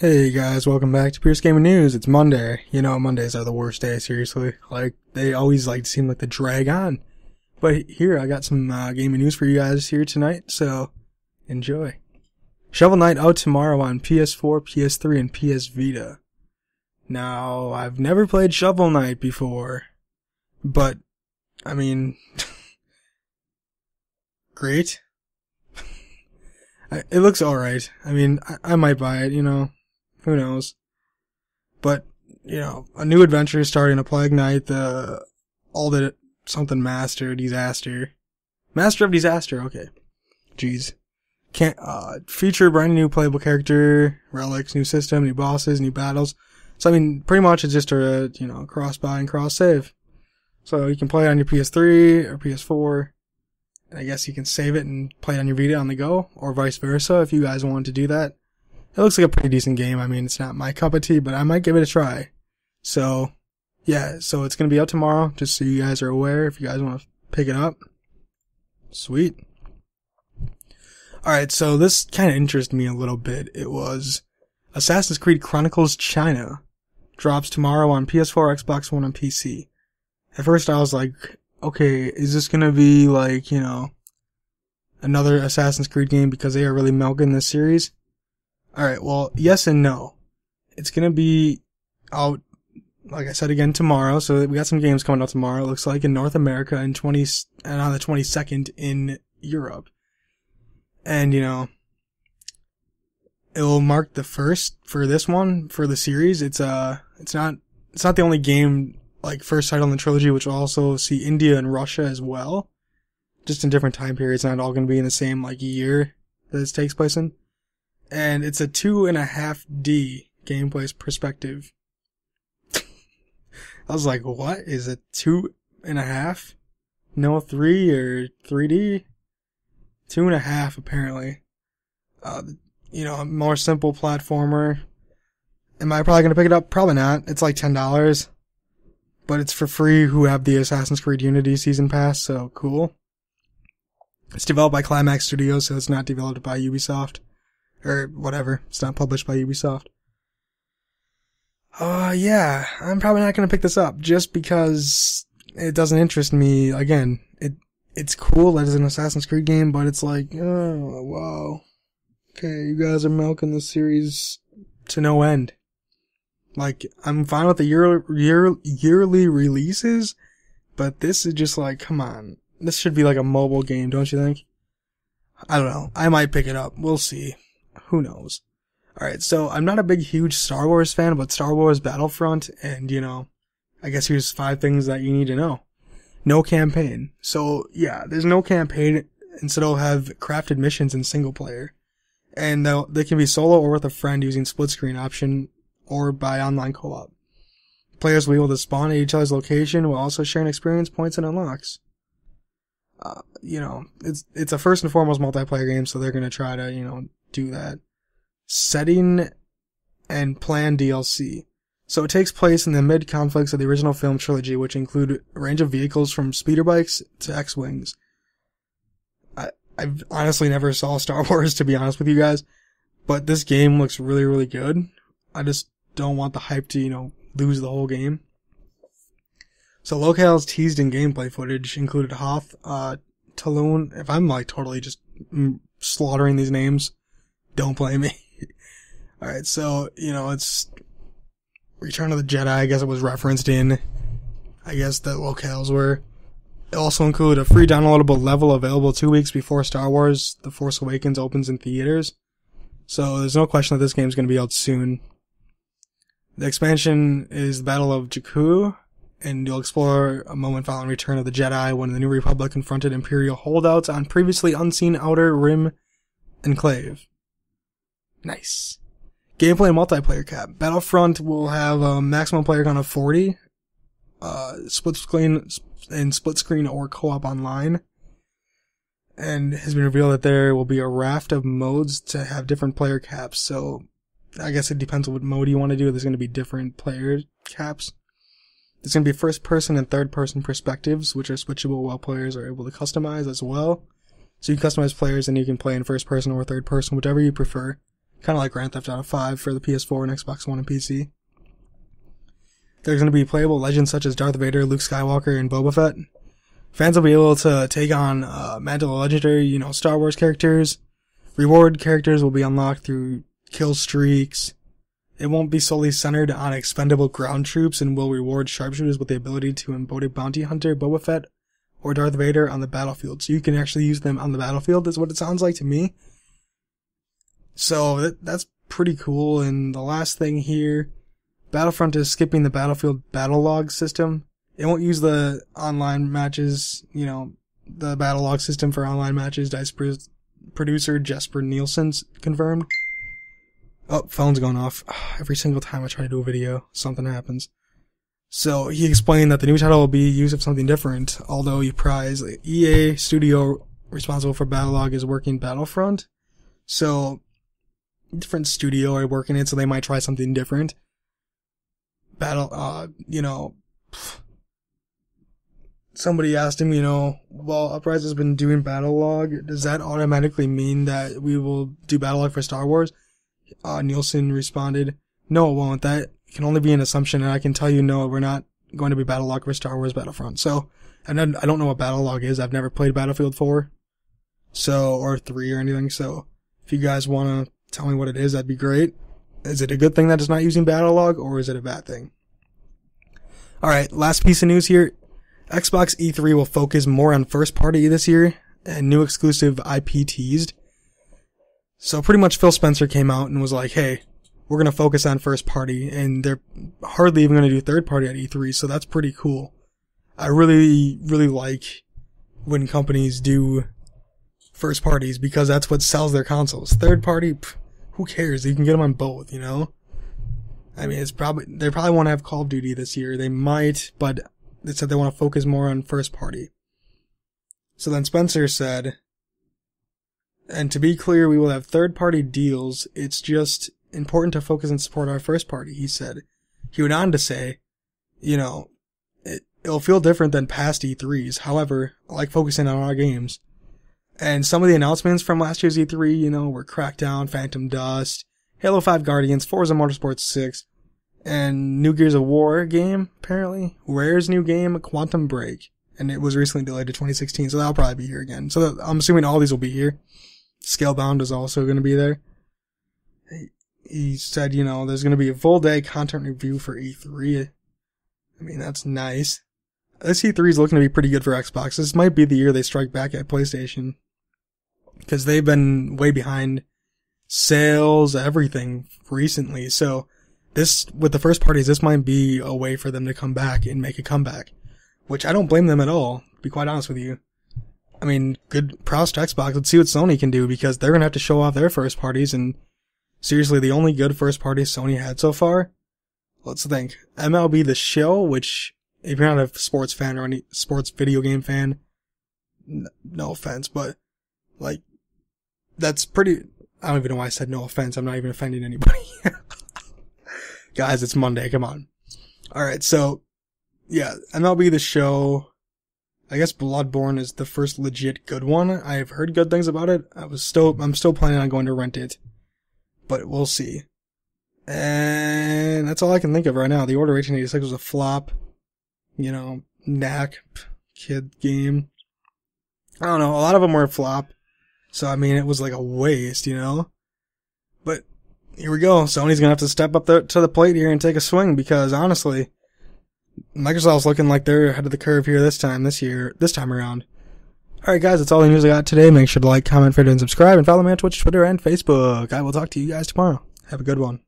Hey guys, welcome back to Pierce Gaming News. It's Monday. You know, Mondays are the worst day, seriously. Like, they always seem like they drag on. But here, I got some gaming news for you guys here tonight, so enjoy. Shovel Knight out tomorrow on PS4, PS3, and PS Vita. Now, I've never played Shovel Knight before, but, I mean, great. It looks alright. I mean, I might buy it, you know. Who knows? But, you know, a new adventure is starting, a Plague Knight, something Master of Disaster, okay. Jeez. Feature a brand new playable character, relics, new system, new bosses, new battles. So, I mean, pretty much it's just a, cross-buy and cross-save. So, you can play it on your PS3 or PS4. And I guess you can save it and play it on your Vita on the go, or vice versa if you guys want to do that. It looks like a pretty decent game. I mean, it's not my cup of tea, but I might give it a try. So, yeah, so it's going to be out tomorrow, just so you guys are aware if you guys want to pick it up. Sweet. Alright, so this kind of interested me a little bit. It was Assassin's Creed Chronicles China drops tomorrow on PS4, Xbox One, and PC. At first I was like, okay, is this going to be like, another Assassin's Creed game because they are really milking this series? Alright, well, yes and no. It's gonna be out, like I said again, tomorrow, so we got some games coming out tomorrow, it looks like, in North America, and on the 22nd in Europe. And, it will mark the first for this one, for the series. It's not the only game, first title in the trilogy, which will also see India and Russia as well. Just in different time periods, not all gonna be in the same, year that this takes place in. And it's a 2.5D gameplay perspective. I was like, what? Is it 2.5? No 3 or 3D? 2.5 apparently. A more simple platformer. Am I probably gonna pick it up? Probably not. It's like $10. But it's for free who have the Assassin's Creed Unity Season Pass, so cool. It's developed by Climax Studios, so it's not developed by Ubisoft. Or whatever. It's not published by Ubisoft. Yeah. I'm probably not gonna pick this up just because it doesn't interest me. Again, it's cool that it's an Assassin's Creed game, but it's like, oh, wow. Okay, you guys are milking this series to no end. I'm fine with the yearly releases, but this is just come on. This should be a mobile game, don't you think? I don't know. I might pick it up. We'll see. Who knows? Alright, so I'm not a big, huge Star Wars fan, but Star Wars Battlefront, and, I guess here's 5 things that you need to know. No campaign. So, yeah, there's no campaign, instead it'll have crafted missions in single player. And they can be solo or with a friend using split screen option, or by online co-op. Players will be able to spawn at each other's location while also sharing experience points and unlocks. It's a first and foremost multiplayer game, so they're gonna try to, do that. Setting and plan DLC. So it takes place in the mid-conflicts of the original film trilogy, which include a range of vehicles from speeder bikes to X-Wings. I've honestly never saw Star Wars, to be honest with you guys, but this game looks really, really good. I just don't want the hype to, lose the whole game. So locales teased in gameplay footage included Hoth, Talon. If I'm totally just slaughtering these names, don't blame me. Alright, so, it's Return of the Jedi, I guess it was referenced in, I guess the locales were. It also included a free downloadable level available 2 weeks before Star Wars The Force Awakens opens in theaters. So there's no question that this game's going to be out soon. The expansion is the Battle of Jakku, and you'll explore a moment following Return of the Jedi when the New Republic confronted Imperial holdouts on previously unseen Outer Rim Enclave. Nice. Gameplay and multiplayer cap. Battlefront will have a maximum player count of 40. Split screen or co-op online. And it has been revealed that there will be a raft of modes to have different player caps. So I guess it depends on what mode you want to do. There's going to be different player caps. There's going to be first person and third person perspectives, which are switchable while players are able to customize as well. So you can customize players and you can play in first person or third person, whichever you prefer. Kind of like Grand Theft Auto 5 for the PS4 and Xbox One and PC. There's going to be playable legends such as Darth Vader, Luke Skywalker, and Boba Fett. Fans will be able to take on mantle legendary, Star Wars characters. Reward characters will be unlocked through kill streaks. It won't be solely centered on expendable ground troops and will reward sharpshooters with the ability to embody bounty hunter, Boba Fett, or Darth Vader on the battlefield. So you can actually use them on the battlefield, is what it sounds like to me. So that's pretty cool. And the last thing here, Battlefront is skipping the Battlefield battle log system. It won't use the online matches, the battle log system for online matches. DICE producer Jesper Nielsen's confirmed. Oh, phone's going off. Every single time I try to do a video, something happens. So he explained that the new title will be used of something different, although he prize EA studio responsible for battle log is working Battlefront. So different studio are working it, so they might try something different. Somebody asked him, well, Uprise has been doing battle log. Does that automatically mean that we will do battle log for Star Wars? Nielsen responded, no, it won't. That can only be an assumption, and I can tell you, no, we're not going to be battle log for Star Wars Battlefront. So, and then I don't know what battle log is. I've never played Battlefield 4, or 3 or anything. So, if you guys want to tell me what it is, that'd be great. Is it a good thing that it's not using battle log, or is it a bad thing? Alright, last piece of news here. Xbox E3 will focus more on first party this year, and new exclusive IP teased. So pretty much Phil Spencer came out and was like, hey, we're going to focus on first party, and they're hardly even going to do third party at E3, so that's pretty cool. I really, really like when companies do first parties, because that's what sells their consoles. Third party, who cares? You can get them on both, I mean, they probably want to have Call of Duty this year. They might, but they said they want to focus more on first party. So then Spencer said, and to be clear, we will have third party deals. It's just important to focus and support our first party, he said. He went on to say, it'll feel different than past E3s. However, I like focusing on our games. And some of the announcements from last year's E3, were Crackdown, Phantom Dust, Halo 5 Guardians, Forza Motorsport 6, and new Gears of War game, apparently. Rare's new game, Quantum Break. And it was recently delayed to 2016, so that'll probably be here again. So I'm assuming all these will be here. Scalebound is also going to be there. He said, there's going to be a full day content review for E3. I mean, that's nice. This E3 is looking to be pretty good for Xbox. This might be the year they strike back at PlayStation, because they've been way behind sales, everything recently. So this, with the first parties, this might be a way for them to come back and make a comeback, which I don't blame them at all, to be quite honest with you. I mean, good props to Xbox. Let's see what Sony can do, because they're going to have to show off their first parties, and seriously, the only good first parties Sony had so far, let's think. MLB The Show, which, if you're not a sports fan or any sports video game fan, no offense, but, that's pretty, I don't even know why I said no offense. I'm not even offending anybody. Guys, it's Monday, come on. Alright, so, yeah, MLB The Show, I guess Bloodborne is the first legit good one. I've heard good things about it. I'm still planning on going to rent it, but we'll see. And that's all I can think of right now. The Order 1886 was a flop. Knack, kid game. I don't know, a lot of them were a flop. So, I mean, it was like a waste, But, here we go. Sony's gonna have to step up to the plate here and take a swing, because honestly, Microsoft's looking like they're ahead of the curve here this time around. Alright guys, that's all the news I got today. Make sure to like, comment, favorite, and subscribe, and follow me on Twitch, Twitter, and Facebook. I will talk to you guys tomorrow. Have a good one.